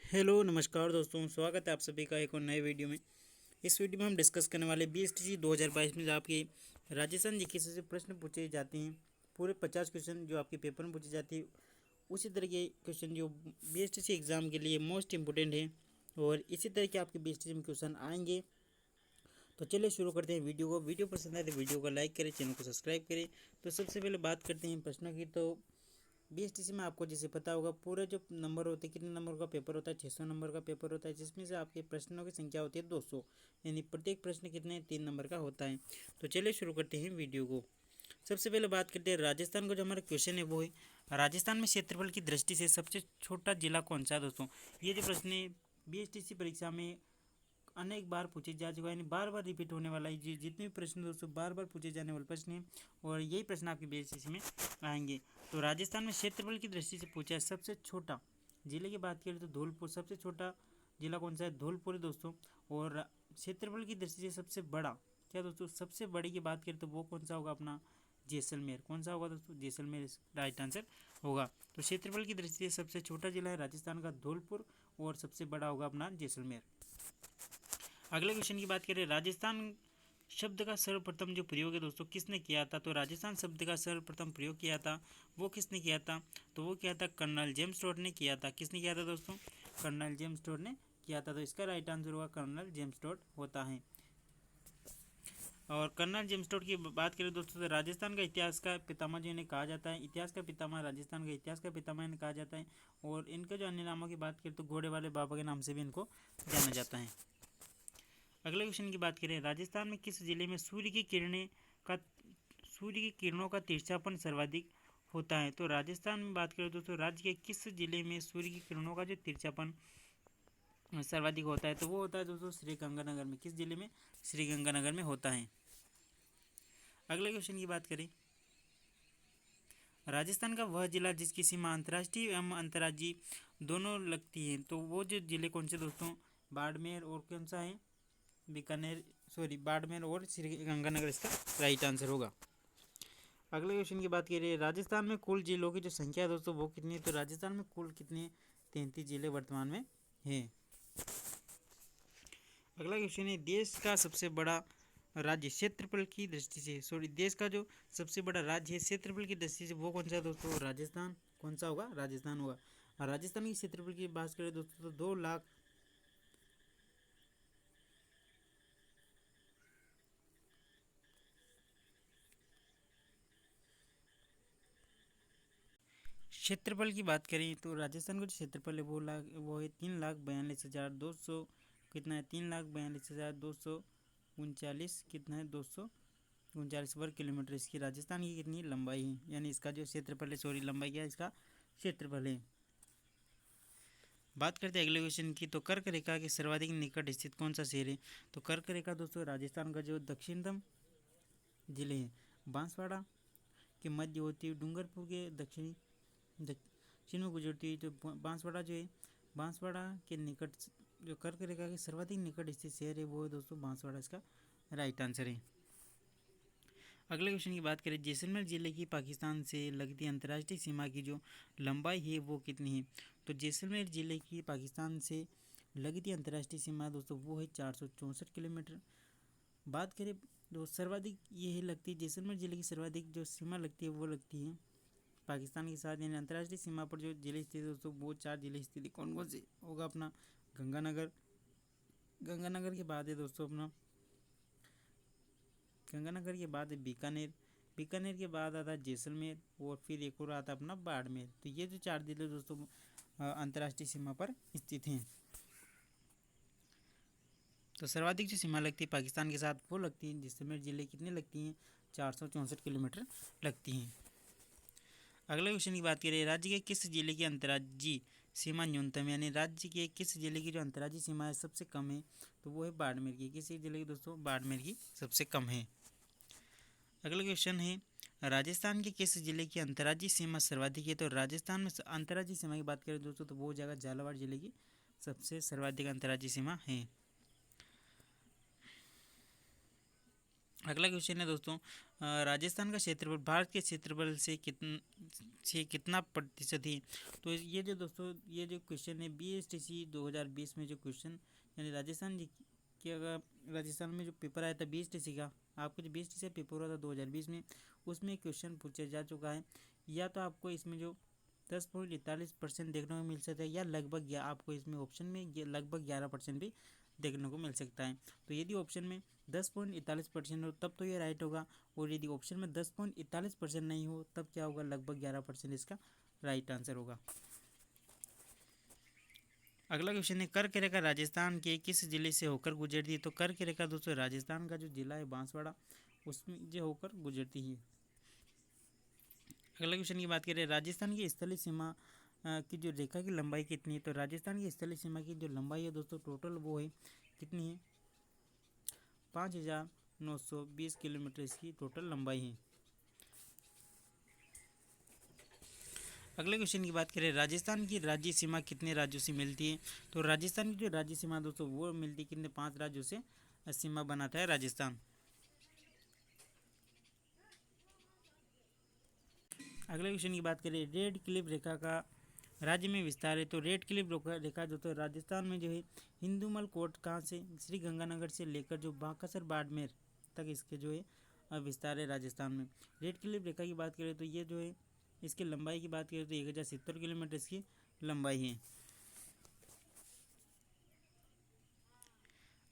Hello नमस्कार दोस्तों, स्वागत है आप सभी का एक और नए वीडियो में। इस वीडियो में हम डिस्कस करने वाले बीएसटीसी 2022 में जो आपके राजस्थान जीके से प्रश्न पूछे जाते हैं, पूरे 50 क्वेश्चन जो आपके पेपर में पूछे जाते हैं, उसी तरह के क्वेश्चन जो बीएसटीसी एग्ज़ाम के लिए मोस्ट इम्पोर्टेंट है और इसी तरह के आपके बीएसटीसी में क्वेश्चन आएंगे। तो चलिए शुरू करते हैं वीडियो को। वीडियो पसंद आए तो वीडियो को लाइक करें, चैनल को सब्सक्राइब करें। तो सबसे पहले बात करते हैं प्रश्नों की। तो बीएसटीसी में आपको जैसे पता होगा, पूरे जो नंबर होते हैं, कितने नंबर का पेपर होता है, 600 नंबर का पेपर होता है, जिसमें से आपके प्रश्नों की संख्या होती है 200, यानी प्रत्येक प्रश्न कितने 3 नंबर का होता है। तो चलिए शुरू करते हैं वीडियो को। सबसे पहले बात करते हैं राजस्थान का। जो हमारा क्वेश्चन है वो है, राजस्थान में क्षेत्रफल की दृष्टि से सबसे छोटा जिला कौन सा है। दोस्तों, ये जो प्रश्न है बीएसटीसी परीक्षा में अनेक बार पूछे जा चुका है, यानी बार बार रिपीट होने वाला है। जितने भी प्रश्न दोस्तों बार बार पूछे जाने वाले प्रश्न हैं और यही प्रश्न आपके बीएसटीसी में आएंगे। तो राजस्थान में क्षेत्रफल की दृष्टि से पूछा है सबसे छोटा जिले की बात करें तो धौलपुर सबसे छोटा जिला कौन सा है, धौलपुर है दोस्तों। और क्षेत्रफल की दृष्टि से सबसे बड़ा क्या दोस्तों, सबसे बड़ी की बात करें तो वो कौन सा होगा अपना जैसलमेर। कौन सा होगा दोस्तों, जैसलमेर राइट आंसर होगा। तो क्षेत्रफल की दृष्टि से सबसे छोटा जिला है राजस्थान का धौलपुर और सबसे बड़ा होगा अपना जैसलमेर। अगले क्वेश्चन की बात करें, राजस्थान शब्द का सर्वप्रथम जो प्रयोग है दोस्तों किसने किया था। तो राजस्थान शब्द का सर्वप्रथम प्रयोग किया था वो किसने किया था, तो वो किया था कर्नल जेम्स टोड ने किया था। किसने किया था दोस्तों, कर्नल जेम्स टोड ने किया था। तो इसका राइट आंसर होगा कर्नल जेम्स टोड होता है। और कर्नल जेम्स टोड की बात करें दोस्तों तो राजस्थान का इतिहास का पितामह जो इन्हें कहा जाता है, इतिहास का पितामह, राजस्थान का इतिहास का पितामह इन्हें कहा जाता है। और इनके जो अन्य नामों की बात करें तो घोड़े वाले बाबा के नाम से भी इनको जाना जाता है। अगले क्वेश्चन की बात करें, राजस्थान में किस जिले में सूर्य की किरणों का तिरछापन सर्वाधिक होता है। तो राजस्थान में बात करें दोस्तों राज्य के किस जिले में सूर्य की किरणों का जो तिरछापन सर्वाधिक होता है, तो वो होता है दोस्तों श्री गंगानगर में। किस जिले में, श्री गंगानगर में होता है। अगले क्वेश्चन की बात करें, राजस्थान का वह जिला जिसकी सीमा अंतर्राष्ट्रीय एवं अंतर्राज्यीय दोनों लगती है, तो वो जो जिले कौन से दोस्तों, बाड़मेर और कौन सा है, बीकानेर, सॉरी बाड़मेर और श्री गंगानगर इसका राइट आंसर होगा। अगले क्वेश्चन की बात करें, राजस्थान में कुल जिलों की जो संख्या है दोस्तों वो कितनी है। तो राजस्थान में कुल कितने 33 जिले वर्तमान में हैं। अगला क्वेश्चन है, देश का सबसे बड़ा राज्य क्षेत्रफल की दृष्टि से, सॉरी देश का जो सबसे बड़ा राज्य है क्षेत्रफल की दृष्टि से वो कौन सा है दोस्तों, राजस्थान। कौन सा होगा, राजस्थान होगा। और राजस्थान की क्षेत्रफल की बात करें दोस्तों तो 2 लाख क्षेत्रफल की बात करें तो राजस्थान का जो क्षेत्रफल है वो है 3,42,200 कितना है, 3,42,239 कितना है, 239 वर्ग किलोमीटर इसकी राजस्थान की कितनी लंबाई है, यानी इसका जो क्षेत्रफल है, सॉरी लंबाई क्या है, इसका क्षेत्रफल है। बात करते हैं अगले क्वेश्चन की। तो कर्क रेखा के सर्वाधिक निकट स्थित कौन सा शहर है। तो कर्क रेखा दोस्तों राजस्थान का जो दक्षिणतम जिले हैं, बांसवाड़ा के मध्य होती है, डूंगरपुर के दक्षिण में गुजरती है। तो बांसवाड़ा जो है, बांसवाड़ा के निकट जो कर्क रेखा के सर्वाधिक निकट स्थित शहर है वो है दोस्तों बांसवाड़ा, इसका राइट आंसर है। अगले क्वेश्चन की बात करें, जैसलमेर जिले की पाकिस्तान से लगती अंतर्राष्ट्रीय सीमा की जो लंबाई है वो कितनी है। तो जैसलमेर जिले की पाकिस्तान से लगती अंतर्राष्ट्रीय सीमा दोस्तों वो है 464 किलोमीटर। बात करें तो सर्वाधिक ये है लगती है, जैसलमेर जिले की सर्वाधिक जो सीमा लगती है वो लगती है पाकिस्तान के साथ, यानी अंतर्राष्ट्रीय सीमा पर जो जिले स्थित है दोस्तों वो 4 जिले स्थित है। कौन कौन से होगा, अपना गंगानगर, गंगानगर के बाद है दोस्तों अपना, गंगानगर के बाद है बीकानेर, बीकानेर के बाद आता है जैसलमेर और फिर एक और आता है अपना बाड़मेर। तो ये जो 4 जिले दोस्तों अंतर्राष्ट्रीय सीमा पर स्थित हैं। तो सर्वाधिक जो सीमा लगती है पाकिस्तान के साथ वो लगती है जैसलमेर जिले, कितनी लगती हैं, 464 किलोमीटर लगती हैं। अगले क्वेश्चन की बात करें, राज्य के किस जिले की अंतर्राज्यीय सीमा न्यूनतम, यानी राज्य के किस जिले की जो अंतर्राज्यीय सीमा है सबसे कम है, तो वो है बाड़मेर की। किस जिले की दोस्तों, बाड़मेर की सबसे कम है। अगला क्वेश्चन है, राजस्थान के किस जिले की अंतर्राज्यीय सीमा सर्वाधिक है। तो राजस्थान में अंतर्राज्यीय सीमा की बात करें दोस्तों तो वो जगह झालावाड़ जिले की सबसे सर्वाधिक अंतर्राज्यीय सीमा है। अगला क्वेश्चन है दोस्तों, राजस्थान का क्षेत्रफल भारत के क्षेत्रफल से कितना प्रतिशत है। तो ये जो दोस्तों ये जो क्वेश्चन है BSTC 2020 में जो क्वेश्चन यानी राजस्थान जी कि अगर राजस्थान में जो पेपर आया था BSTC का, आपको जो BSTC पेपर हुआ था 2020 में, उसमें क्वेश्चन पूछा जा चुका है। या तो आपको इसमें जो 10.41% देखने को मिल सकता है या लगभग आपको इसमें ऑप्शन में लगभग 11% भी देखने को मिल सकता है। तो यदि ऑप्शन में 10.41% हो तब तो ये राइट होगा, और यदि ऑप्शन में 10.41% नहीं हो तब क्या होगा, लगभग 11% इसका राइट आंसर होगा। अगला क्वेश्चन है कर्क रेखा राजस्थान के किस जिले से होकर गुजरती है। तो कर्क रेखा दोस्तों राजस्थान का जो जिला है बांसवाड़ा, उसमें जो होकर गुजरती है। अगला क्वेश्चन की बात करें राजस्थान की स्थलीय सीमा की जो रेखा की लंबाई कितनी है। तो राजस्थान की स्थलीय सीमा की जो लंबाई है दोस्तों टोटल वो है कितनी है, 5,920 किलोमीटर इसकी टोटल लंबाई है। अगले क्वेश्चन की बात करें राजस्थान की राज्य सीमा कितने राज्यों से मिलती है। तो राजस्थान की जो राज्य सीमा दोस्तों वो मिलती है कितने, 5 राज्यों से सीमा बनाता है राजस्थान। अगले क्वेश्चन की बात करें रेड क्लिफ रेखा का राज्य में विस्तार है। तो रेड क्लिफ रेखा जो तो राजस्थान में जो है हिंदूमल कोट कहाँ से, श्री गंगानगर से लेकर जो बांकासर बाड़मेर तक इसके जो है विस्तार है राजस्थान में। रेड क्लिफ रेखा की बात करें तो ये जो है इसकी लंबाई की बात करें तो 1070 किलोमीटर इसकी लंबाई है।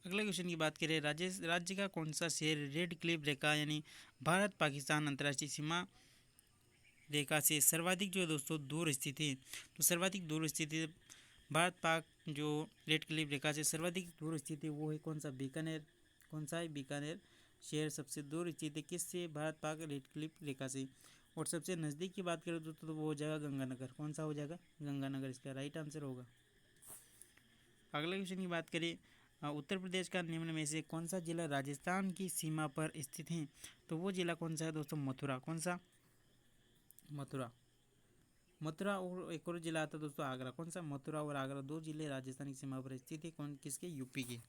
अगले क्वेश्चन की बात करें राज्य का कौन सा शहर रेड क्लिफ रेखा यानी भारत पाकिस्तान अंतर्राष्ट्रीय सीमा रेखा से सर्वाधिक जो है दोस्तों दूर स्थित है। तो सर्वाधिक दूर स्थित है भारत पाक जो रेड क्लिफ रेखा से सर्वाधिक दूर स्थित है वो है कौन सा, बीकानेर। कौन सा है, बीकानेर शहर सबसे दूर स्थित है किससे, भारत पाक रेड क्लिफ रेखा से। और सबसे नज़दीक की बात करें दोस्तों तो वो हो जाएगा गंगानगर। कौन सा हो जाएगा, गंगानगर इसका राइट आंसर होगा। अगले क्वेश्चन की बात करें उत्तर प्रदेश का निम्न में से कौन सा जिला राजस्थान की सीमा पर स्थित है। तो वो जिला कौन सा है दोस्तों, मथुरा। कौन सा, मथुरा। मथुरा और एक और जिला आता है दोस्तों आगरा। कौन सा, मथुरा और आगरा, दो जिले राजस्थान की सीमा पर स्थित है। कौन किसके, यूपी के।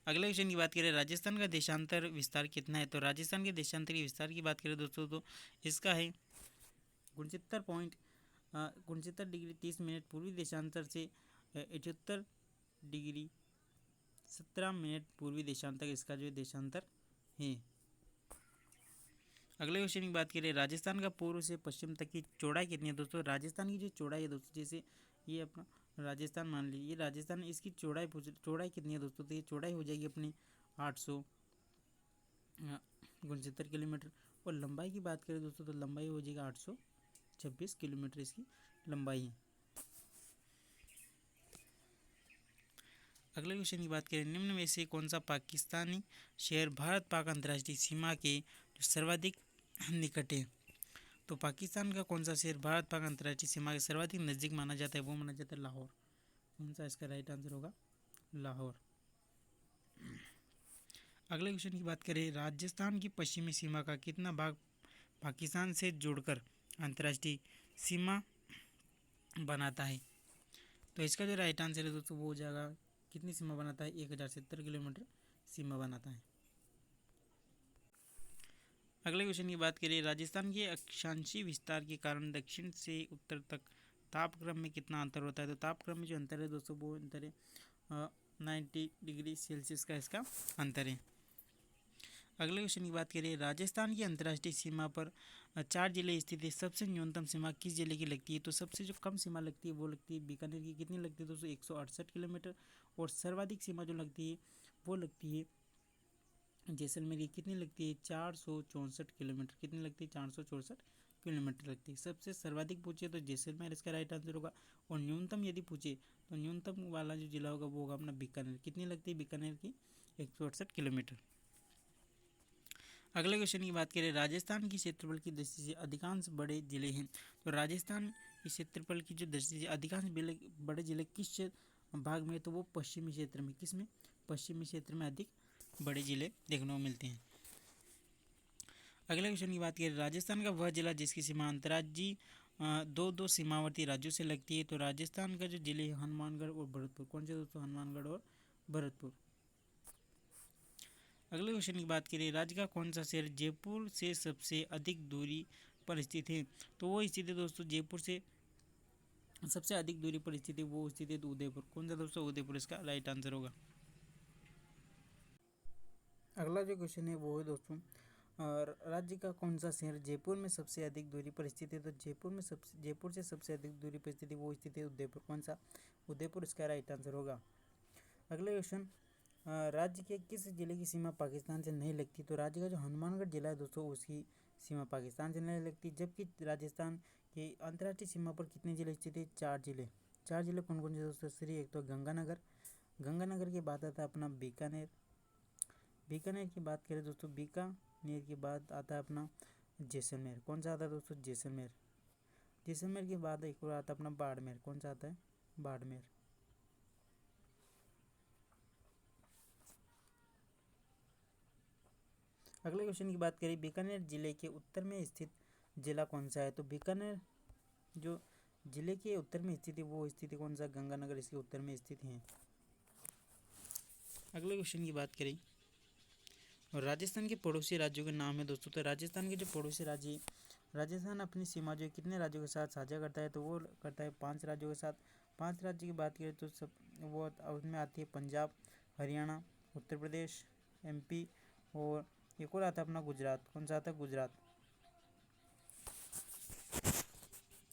अगले क्वेश्चन की बात करें राजस्थान का देशांतर विस्तार कितना है। तो राजस्थान के देशांतर के विस्तार की बात करें दोस्तों तो इसका है 69 डिग्री 30 मिनट पूर्वी देशांतर से 78 डिग्री 17 मिनट पूर्वी देशांतर इसका जो देशांतर है। अगले क्वेश्चन की बात करें राजस्थान का पूर्व से पश्चिम तक की चौड़ाई कितनी है। दोस्तों राजस्थान की जो चौड़ाई है दोस्तों, जैसे ये अपना राजस्थान मान लीजिए, ये राजस्थान, इसकी चौड़ाई कितनी है दोस्तों, तो ये चौड़ाई हो जाएगी अपनी 869 किलोमीटर। और लंबाई की बात करें दोस्तों तो लंबाई हो जाएगी 826 किलोमीटर इसकी लंबाई है। अगले क्वेश्चन की बात करें निम्न में से कौन सा पाकिस्तानी शहर भारत पाक अंतर्राष्ट्रीय सीमा के जो सर्वाधिक निकट है। तो पाकिस्तान का कौन सा शहर भारत पाक अंतर्राष्ट्रीय सीमा के सर्वाधिक नज़दीक माना जाता है, वो माना जाता है लाहौर। कौन सा इसका राइट आंसर होगा, लाहौर। अगले क्वेश्चन की बात करें राजस्थान की पश्चिमी सीमा का कितना भाग पाकिस्तान से जुड़कर अंतर्राष्ट्रीय सीमा बनाता है। तो इसका जो राइट आंसर है दोस्तों वो हो जाएगा, कितनी सीमा बनाता है, 1070 किलोमीटर सीमा बनाता है। अगले क्वेश्चन की बात करें राजस्थान के अक्षांशीय विस्तार के कारण दक्षिण से उत्तर तक तापक्रम में कितना अंतर होता है। तो तापक्रम में जो अंतर है दोस्तों वो अंतर है 90 डिग्री सेल्सियस का इसका अंतर है। अगले क्वेश्चन की बात करें राजस्थान की अंतर्राष्ट्रीय सीमा पर 4 जिले स्थित है, सबसे न्यूनतम सीमा किस जिले की लगती है। तो सबसे जो कम सीमा लगती है वो लगती है बीकानेर की। कितनी लगती है दोस्तों, 168 किलोमीटर। और सर्वाधिक सीमा जो लगती है वो लगती है जैसलमेर की। कितनी लगती है, 464 किलोमीटर। कितनी लगती है, 464 किलोमीटर लगती है। सबसे सर्वाधिक पूछे तो जैसलमेर इसका राइट आंसर होगा। और न्यूनतम यदि पूछे तो न्यूनतम वाला जो जिला होगा वो होगा अपना बीकानेर। कितनी लगती है बीकानेर की, 168 किलोमीटर। अगले क्वेश्चन की बात करें राजस्थान की क्षेत्रफल की दृष्टि से अधिकांश बड़े जिले हैं। तो राजस्थान की क्षेत्रफल की जो दृष्टि से अधिकांश बड़े जिले किस भाग में, तो वो पश्चिमी क्षेत्र में। किस में, पश्चिमी क्षेत्र में अधिक बड़े जिले देखने को मिलते हैं। अगले क्वेश्चन की बात करें राजस्थान का वह जिला जिसकी सीमा अंतर्राज्यीय दो सीमावर्ती राज्यों से लगती है। तो राजस्थान का जो जिले है हनुमानगढ़ और भरतपुर। कौन से दोस्तों, हनुमानगढ़ और भरतपुर। अगले क्वेश्चन की बात करें, राज्य का कौन सा शहर जयपुर से सबसे अधिक दूरी पर स्थित है? तो वो स्थित है दोस्तों जयपुर से सबसे अधिक दूरी पर स्थित है, वो स्थित है उदयपुर। कौन सा दोस्तों? उदयपुर इसका राइट आंसर होगा। अगला जो क्वेश्चन है वो है दोस्तों, और राज्य का कौन सा शहर जयपुर में सबसे अधिक दूरी पर स्थित है? तो जयपुर से सबसे अधिक दूरी पर स्थित है, वो स्थित है उदयपुर। कौन सा? उदयपुर इसका राइट आंसर होगा। अगले क्वेश्चन, राज्य के किस जिले की सीमा पाकिस्तान से नहीं लगती? तो राज्य का जो हनुमानगढ़ जिला है दोस्तों उसकी सीमा पाकिस्तान से नहीं लगती। जबकि राजस्थान की अंतर्राष्ट्रीय सीमा पर कितने जिले स्थित है? 4 जिले। 4 जिले कौन कौन से दोस्तों? श्री एक तो गंगानगर के बाद आता है अपना बीकानेर की बात करें दोस्तों, बीकानेर के बाद आता है अपना जैसलमेर। कौन सा आता है दोस्तों? जैसलमेर के बाद एक और आता है अपना बाड़मेर। कौन सा आता है? बाड़मेर। अगले क्वेश्चन की बात करें, बीकानेर जिले के उत्तर में स्थित जिला कौन सा है? तो बीकानेर जो जिले के उत्तर में स्थित है वो स्थित है कौन सा? गंगानगर इसके उत्तर में स्थित है। अगले क्वेश्चन की बात करें, और राजस्थान के पड़ोसी राज्यों के नाम है दोस्तों। तो राजस्थान के जो पड़ोसी राज्य, राजस्थान अपनी सीमा जो कितने राज्यों के साथ साझा करता है? तो वो करता है 5 राज्यों के साथ। 5 राज्य की बात करें तो सब वो उसमें आती है पंजाब, हरियाणा, उत्तर प्रदेश, MP और एक और आता है अपना गुजरात। कौन सा आता है? गुजरात।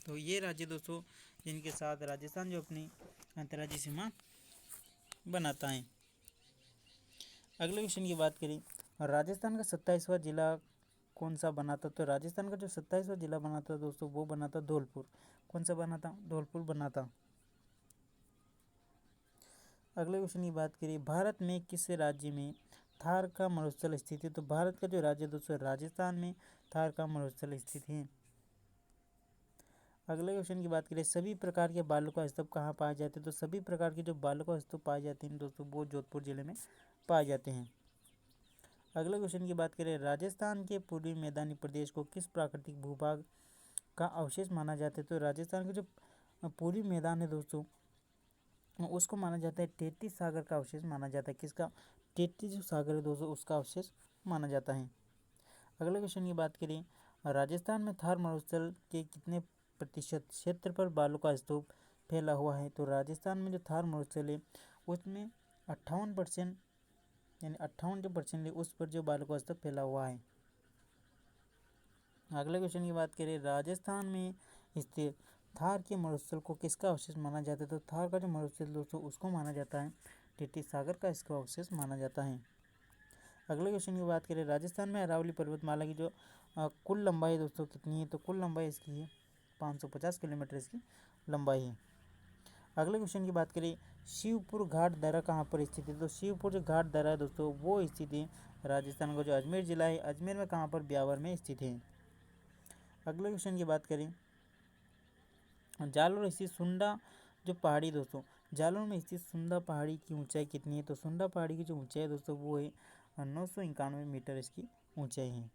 तो ये राज्य दोस्तों जिनके साथ राजस्थान जो अपनी अंतर्राज्यीय सीमा बनाता है। अगले क्वेश्चन की बात करें, राजस्थान का 27वां जिला कौन सा बना था? तो राजस्थान का जो 27वां जिला बना था दोस्तों वो बना था धौलपुर। कौन सा बना था? धौलपुर बना था। अगले क्वेश्चन की बात करें, भारत में किस राज्य में थार का मरुस्थल स्थित है? तो भारत का जो राज्य दोस्तों राजस्थान में थार का मरुस्थल स्थित है। अगले क्वेश्चन की बात करें, सभी प्रकार के बालू का स्तूप कहाँ पाए जाते हैं? तो सभी प्रकार के जो बालू का स्तूप पाए जाते हैं दोस्तों वो जोधपुर जिले में पाए जाते हैं। अगले क्वेश्चन की बात करें, राजस्थान के पूर्वी मैदानी प्रदेश को किस प्राकृतिक भूभाग का अवशेष माना जाता है? तो राजस्थान के जो पूर्वी मैदान है दोस्तों उसको माना जाता है टेटीज सागर का अवशेष माना जाता है। किसका? टेटीज जो सागर है दोस्तों उसका अवशेष माना जाता है। अगले क्वेश्चन की बात करें, राजस्थान में थार मरुस्थल के कितने प्रतिशत क्षेत्र पर बालू का स्तूप फैला हुआ है? तो राजस्थान में जो थार मरुस्थल है उसमें 58% यानी 58% है उस पर जो बालू का स्तूप फैला हुआ है। अगले क्वेश्चन की बात करें, राजस्थान में स्थित थार के मरुस्थल को किसका अवशेष माना जाता है? तो थार का जो मरुस्थल दोस्तों उसको माना जाता है टेटी सागर का इसका अवशेष माना जाता है। अगले क्वेश्चन की बात करें, राजस्थान में अरावली पर्वतमाला की जो कुल लंबाई दोस्तों कितनी है? तो कुल लंबाई इसकी है 550 किलोमीटर इसकी लंबाई है। अगले क्वेश्चन की बात करें, शिवपुर घाट दर्रा कहाँ पर स्थित है? तो शिवपुर जो घाट दर्रा है दोस्तों वो स्थित है राजस्थान का जो अजमेर जिला है, अजमेर में कहाँ पर? ब्यावर में स्थित है। अगले क्वेश्चन की बात करें, जालोर स्थित सुंडा जो पहाड़ी दोस्तों, जालोर में स्थित सुंडा पहाड़ी की ऊंचाई कितनी है? तो सुंडा पहाड़ी की जो ऊंचाई है दोस्तों वो है 991 मीटर इसकी ऊंचाई है।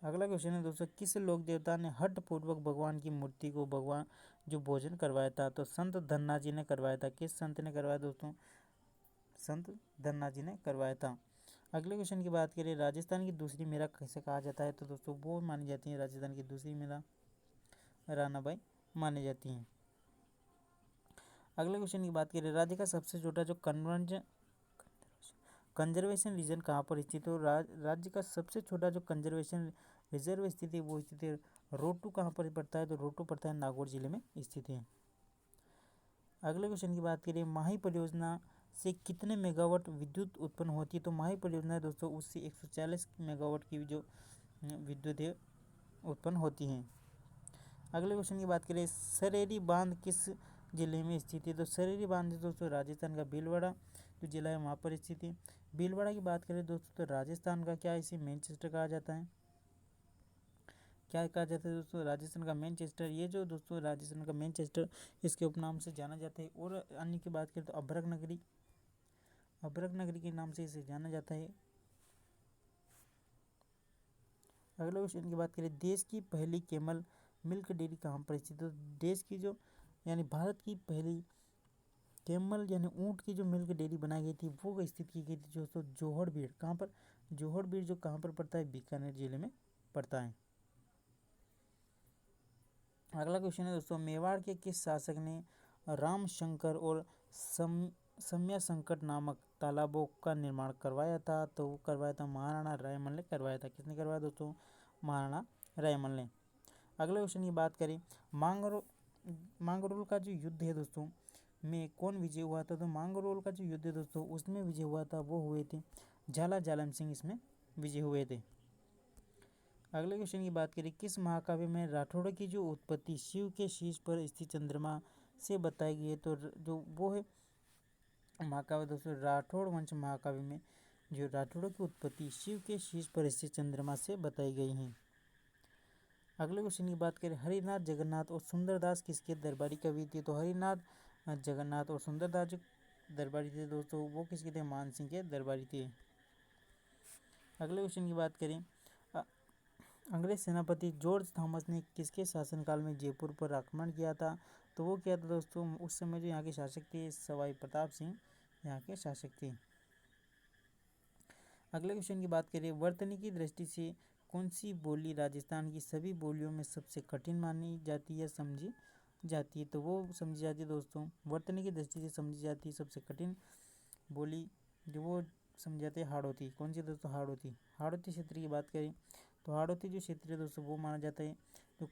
अगला क्वेश्चन है दोस्तों, किस लोक देवता ने हठ पूर्वक भगवान की मूर्ति को भगवान जो भोजन करवाया था? तो संत धन्ना जी ने करवाया था। किस संत ने करवाया दोस्तों? संत धन्ना जी ने करवाया था। अगले क्वेश्चन की बात करें, राजस्थान की दूसरी मेरा कैसे कहा जाता है? तो दोस्तों वो मानी जाती है राजस्थान की दूसरी मेरा रानाबाई मानी जाती हैं। अगले क्वेश्चन की बात करें, राज्य का सबसे छोटा जो कंजर्वेशन रीजन कहाँ पर स्थित है? राज्य का सबसे छोटा जो कंजर्वेशन रिजर्व स्थित है वो स्थित है रोटू। कहाँ पर पड़ता है? तो रोटू पड़ता है नागौर जिले में स्थित है। अगले क्वेश्चन की बात करें, माही परियोजना से कितने मेगावाट विद्युत उत्पन्न होती है? तो माही परियोजना है दोस्तों उससे 140 मेगावाट की जो विद्युत है उत्पन्न होती है। अगले क्वेश्चन की बात करें, सरेरी बांध किस जिले में स्थित है? तो सरेरी बांध दोस्तों राजस्थान का भीलवाड़ा जो जिला है वहाँ पर स्थित है। भीलवाड़ा की बात करें दोस्तों तो राजस्थान का क्या इसे मैनचेस्टर कहा जाता है? क्या कहा जाता है दोस्तों? राजस्थान का मैनचेस्टर। ये जो दोस्तों राजस्थान का मैनचेस्टर इसके उपनाम से जाना जाता है। और अन्य की बात करें तो अभ्रक नगरी के नाम से इसे जाना जाता है। अगले क्वेश्चन की बात करें, देश की पहली कैमल मिल्क डेयरी कहाँ पर स्थित है? तो देश की जो यानी भारत की पहली कैमल यानी ऊँट की जो मिल्क डेयरी बनाई गई थी वो स्थित की गई थी दोस्तों जोहड़बीड़। कहाँ पर? जोहड़बीड़ जो कहाँ पर पड़ता है? बीकानेर जिले में पड़ता है। अगला क्वेश्चन है दोस्तों, मेवाड़ के किस शासक ने रामशंकर और सम्या संकट नामक तालाबों का निर्माण करवाया था? तो वो करवाया था महाराणा रायमल ने करवाया था। किसने करवाया दोस्तों? महाराणा रायमल ने। अगले क्वेश्चन की बात करें, मांगरोल का जो युद्ध है दोस्तों में कौन विजय हुआ था? तो मांगरोल का जो युद्ध है दोस्तों उसमें विजय हुआ था वो हुए थे झाला जालम सिंह, इसमें विजय हुए थे। अगले क्वेश्चन की बात करें, किस महाकाव्य में राठौड़ की जो उत्पत्ति शिव के शीश पर स्थित चंद्रमा से बताई गई है? तो जो वो है महाकाव्य दोस्तों राठौड़ वंश महाकाव्य में जो राठौड़ की उत्पत्ति शिव के शीश पर स्थित चंद्रमा से बताई गई है। अगले क्वेश्चन की बात करें, हरिनाथ जगन्नाथ और सुंदरदास किसके दरबारी कवि थे? तो हरिनाथ जगन्नाथ और सुंदरदास जो दरबारी थे दोस्तों वो किसके थे? मान सिंह के दरबारी थे। अगले क्वेश्चन की बात करें, अंग्रेज सेनापति जॉर्ज थॉमस ने किसके शासनकाल में जयपुर पर आक्रमण किया था? तो वो क्या था दोस्तों, उस समय जो यहाँ के शासक थे सवाई प्रताप सिंह यहाँ के शासक थे। अगले क्वेश्चन की बात करें, वर्तनी की दृष्टि से कौन सी बोली राजस्थान की सभी बोलियों में सबसे कठिन मानी जाती है, समझी जाती है? तो वो समझी जाती है दोस्तों, वर्तनी की दृष्टि से समझी जाती है सबसे कठिन बोली जो वो समझी जाती है हाड़ौती। कौन सी दोस्तों? हाड़ौती। हाड़ौती क्षेत्र की बात करें तो हाड़ौती जो क्षेत्र है दोस्तों वो माना जाता है जो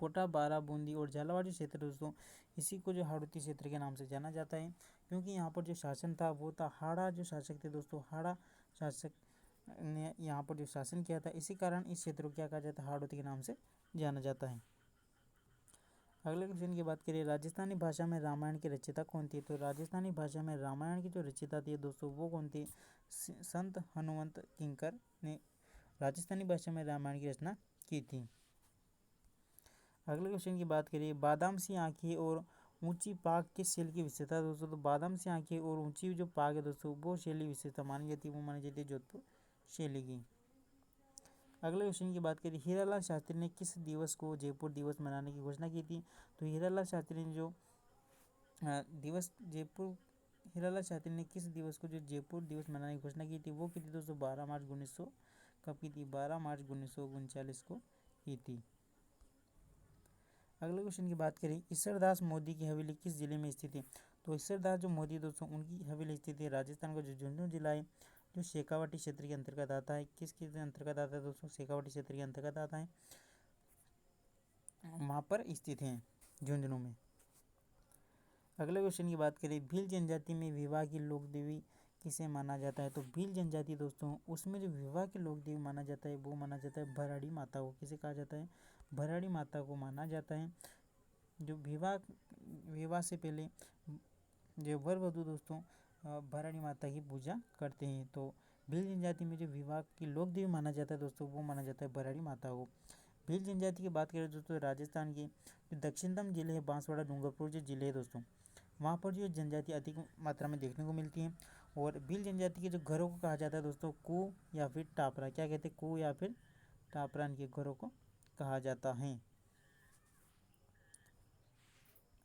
कोटा बारा बूंदी और झालावाड़ जो क्षेत्र दोस्तों इसी को जो हाड़ौती क्षेत्र के नाम से जाना जाता है, क्योंकि यहाँ पर जो शासन था वो था हाड़ा जो शासक थे दोस्तों, हाड़ा शासक ने यहाँ पर जो शासन किया था, इसी कारण इस क्षेत्र को क्या कहा जाता है? हाड़ौती के नाम से जाना जाता है। अगले क्वेश्चन की बात करिए, राजस्थानी भाषा में रामायण की रचयिता कौन थी? तो राजस्थानी भाषा में रामायण की जो रचयिता थी दोस्तों वो कौन थी? संत हनुमंत किंकर ने राजस्थानी भाषा में रामायण की रचना की थी। अगले क्वेश्चन की बात करिए, बादाम सी आंखें और ऊंची पाग किस शैली की विशेषता दोस्तों? तो बादाम सी आंखें और ऊंची जो पाग है दोस्तों वो शैली विशेषता मानी जाती है, वो मानी जाती है जोधपुर शैली की। अगले क्वेश्चन की बात करिए, हीरालाल शास्त्री ने किस दिवस को जयपुर दिवस मनाने की घोषणा की थी? तो हीरालाल शास्त्री ने जो दिवस जयपुर हीरालाल शास्त्री ने किस दिवस को जो जयपुर दिवस मनाने की घोषणा की थी वो की थी दोस्तों 12 मार्च 1900 कब की थी? 12 मार्च 1939 को की थी। अगले क्वेश्चन की बात करें, ईश्वरदास मोदी की हवेली किस जिले में स्थित है? तो ईश्वरदास जो मोदी दोस्तों उनकी हवेली स्थित है राजस्थान का जो झुंझुनू जिला है जो शेखावाटी क्षेत्र के अंतर्गत आता है। किसके अंतर्गत आता है दोस्तों? शेखावाटी क्षेत्र के अंतर्गत आता है, वहाँ पर स्थित है झुंझुनू में। अगले क्वेश्चन की बात करें, भील जनजाति में विवाह की लोक देवी किसे माना जाता है? तो भील जनजाति दोस्तों उसमें जो विवाह की लोक देवी माना जाता है वो माना जाता है भराड़ी माता को। किसे कहा जाता है? भराड़ी माता को माना जाता है। जो विवाह से पहले जो वर वधू दोस्तों भराड़ी माता की पूजा करते हैं। तो भील जनजाति में जो विवाह की लोक देवी माना जाता है दोस्तों वो माना जाता है भराड़ी माता को। भील जनजाति की बात करें दोस्तों राजस्थान के जो दक्षिणतम जिले है बांसवाड़ा डूंगरपुर जो जिले है दोस्तों वहाँ पर जो जनजाति अधिक मात्रा में देखने को मिलती है। और भील जनजाति के जो घरों को कहा जाता है दोस्तों कू या फिर टापरा। क्या कहते हैं? कू या फिर टापरा इनके घरों को कहा जाता है।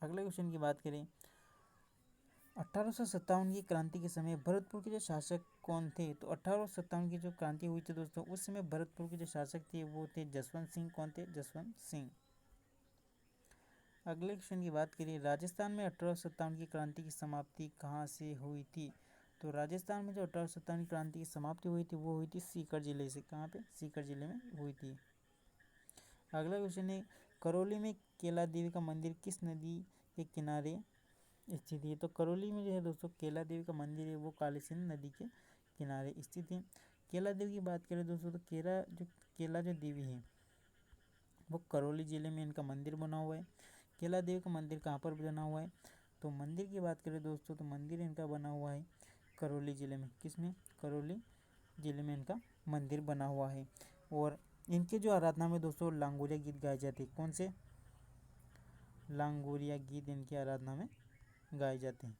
अगले क्वेश्चन की बात करें, 1857 की क्रांति के समय भरतपुर के जो शासक कौन थे? तो 1857 की जो क्रांति हुई थी दोस्तों उस समय भरतपुर के जो शासक थे वो थे जसवंत सिंह। कौन थे? जसवंत सिंह। अगले क्वेश्चन की बात करिए, राजस्थान में 1857 की क्रांति की समाप्ति कहाँ से हुई थी? तो राजस्थान में जो 1857 की क्रांति की समाप्ति हुई थी वो हुई थी सीकर जिले से। कहाँ पे? सीकर जिले में हुई थी। अगला क्वेश्चन है, करौली में केला देवी का मंदिर किस नदी के किनारे स्थित है? तो करौली में जो है दोस्तों केला देवी का मंदिर है वो काली सिंध नदी के किनारे स्थित है। केला देवी की बात करें दोस्तों तो केला जो देवी है वो करौली जिले में इनका मंदिर बना हुआ है। केला देवी का मंदिर कहाँ पर बना हुआ है? तो मंदिर की बात करें दोस्तों तो मंदिर इनका बना हुआ है करौली जिले में। किसमें? करौली जिले में इनका मंदिर बना हुआ है। और इनके जो आराधना में दोस्तों लांगोरिया गीत गाए जाते हैं। कौन से? लांगोरिया गीत इनकी आराधना में गाए जाते हैं।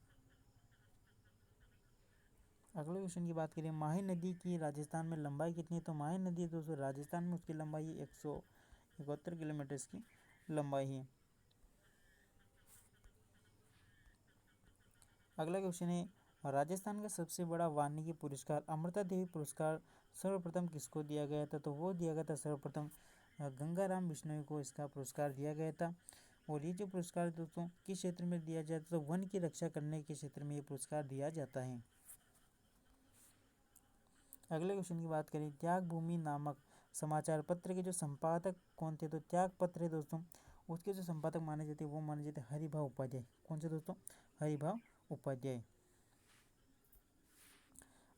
अगले क्वेश्चन की बात करें, माही नदी की राजस्थान में लंबाई कितनी है? तो माही नदी दोस्तों राजस्थान में उसकी लंबाई 171 किलोमीटर की लंबाई है। अगला क्वेश्चन है, राजस्थान का सबसे बड़ा वानिकी पुरस्कार अमृता देवी पुरस्कार सर्वप्रथम किसको दिया गया था? तो वो दिया गया था सर्वप्रथम गंगाराम बिश्नोई को इसका पुरस्कार दिया गया था। और ये जो पुरस्कार दोस्तों किस क्षेत्र में दिया जाता है? तो वन की रक्षा करने के क्षेत्र में ये पुरस्कार दिया जाता है। अगले क्वेश्चन की बात करें, त्याग भूमि नामक समाचार पत्र के जो संपादक कौन थे? तो त्याग पत्र है दोस्तों, उसके जो संपादक माने जाते हैं वो माने जाते हैं हरिभाव उपाध्याय। कौन से दोस्तों? हरिभाव उपाध्याय।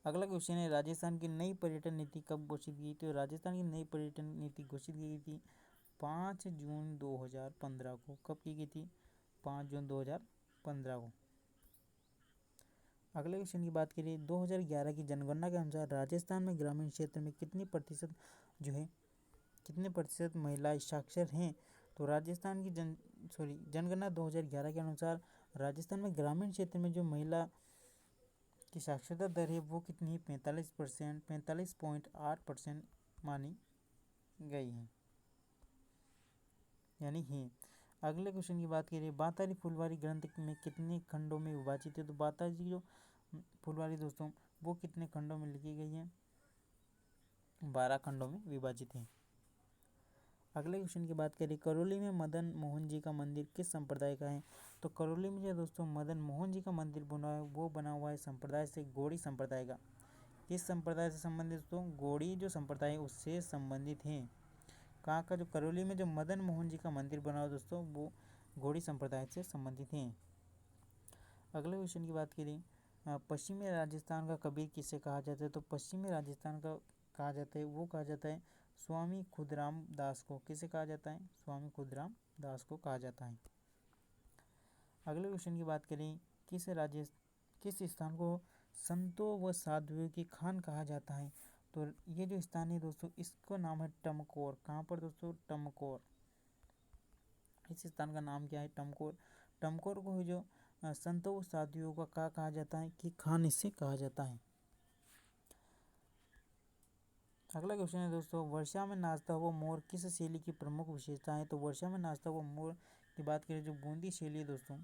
अगला क्वेश्चन है, राजस्थान की नई पर्यटन नीति कब घोषित की? तो राजस्थान की नई पर्यटन नीति घोषित की गई थी 5 जून 2015 को। कब की गई थी? 5 जून 2015 को। अगले क्वेश्चन की बात करें, 2011 की जनगणना के अनुसार राजस्थान में ग्रामीण क्षेत्र में कितनी प्रतिशत महिलाएं साक्षर हैं? तो राजस्थान की जनगणना 2011 के अनुसार राजस्थान में ग्रामीण क्षेत्र में जो महिला की साक्षरता दर है वो कितनी है? 45%, 45.8% मानी गई है, यानी है। अगले क्वेश्चन की बात करें, बातारी फुलवारी ग्रंथ में कितने खंडों में विभाजित है? तो बातारी जो फुलवारी दोस्तों वो कितने खंडों में लिखी गई है? 12 खंडों में विभाजित है। अगले क्वेश्चन की बात करें, करौली में मदन मोहन जी का मंदिर किस संप्रदाय का है? तो करौली में जो दोस्तों मदन मोहन जी का मंदिर बना है वो बना हुआ है संप्रदाय से, गौड़ी संप्रदाय का। किस संप्रदाय से संबंधित दोस्तों? गौड़ी जो संप्रदाय है उससे संबंधित है। कहाँ का? जो करौली में जो मदन मोहन जी का मंदिर बना हुआ दोस्तों वो गौड़ी संप्रदाय से संबंधित है। अगले क्वेश्चन की बात करें, पश्चिमी राजस्थान का कबीर किसे कहा जाता है? तो पश्चिमी राजस्थान का कहा जाता है वो कहा जाता है स्वामी खुदराम दास को। किसे कहा जाता है? स्वामी खुदराम दास को कहा जाता है। अगले क्वेश्चन की बात करें, किस स्थान को संतों व साधुओं की खान कहा जाता है? तो ये जो स्थान है दोस्तों इसका नाम है टमकोर। कहाँ पर दोस्तों? टमकोर। इस स्थान का नाम क्या है? टमकोर। टमकोर को जो संतों व साधुओं का क्या कहा जाता है? कि खान इससे कहा जाता है। अगला क्वेश्चन है दोस्तों, वर्षा में नाचता हुआ मोर किस शैली की प्रमुख विशेषता है? तो वर्षा में नाचता हुआ मोर की बात करें जो बूंदी शैली है दोस्तों,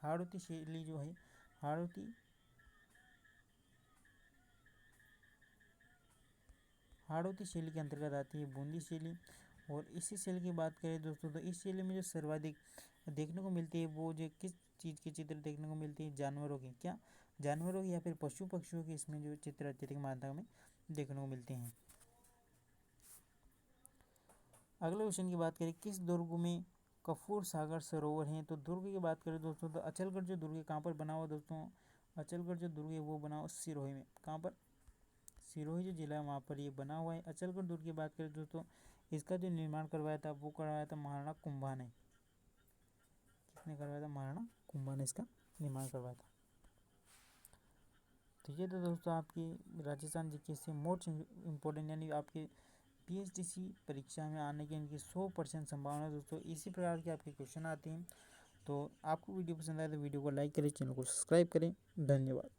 हाड़ौती शैली जो है हाड़ौती शैली के अंतर्गत आती है बूंदी शैली। और इसी शैली की बात करें दोस्तों तो इस शैली में जो सर्वाधिक देखने को मिलती है वो जो किस चीज़ की चित्र देखने को मिलती है? जानवरों की। क्या? जानवरों की या फिर पशु पक्षियों की इसमें जो चित्र अत्यधिक मात्रा में देखने को मिलते हैं। अगले क्वेश्चन की बात करें, किस दुर्ग में कपूर सागर सरोवर है? तो दुर्ग की बात करें दोस्तों तो अचलगढ़ जो दुर्ग है कहाँ पर बना हुआ दोस्तों? अचलगढ़ जो दुर्ग है वो बना हुआ सिरोही में। कहाँ पर? सिरोही जो जिला है वहाँ पर ये बना हुआ है। अचलगढ़ दुर्ग की बात करें दोस्तों इसका जो निर्माण करवाया था वो करवाया था महाराणा कुंभा ने। किसने करवाया था? महाराणा कुंभा ने इसका निर्माण करवाया था। तो ये तो दोस्तों आपकी राजस्थान जीके से मोस्ट इम्पोर्टेंट यानी आपके पीएचडीसी परीक्षा में आने की इनकी 100% संभावना है दोस्तों। इसी प्रकार के आपके क्वेश्चन आते हैं। तो आपको वीडियो पसंद आए तो वीडियो को लाइक करें, चैनल को सब्सक्राइब करें। धन्यवाद।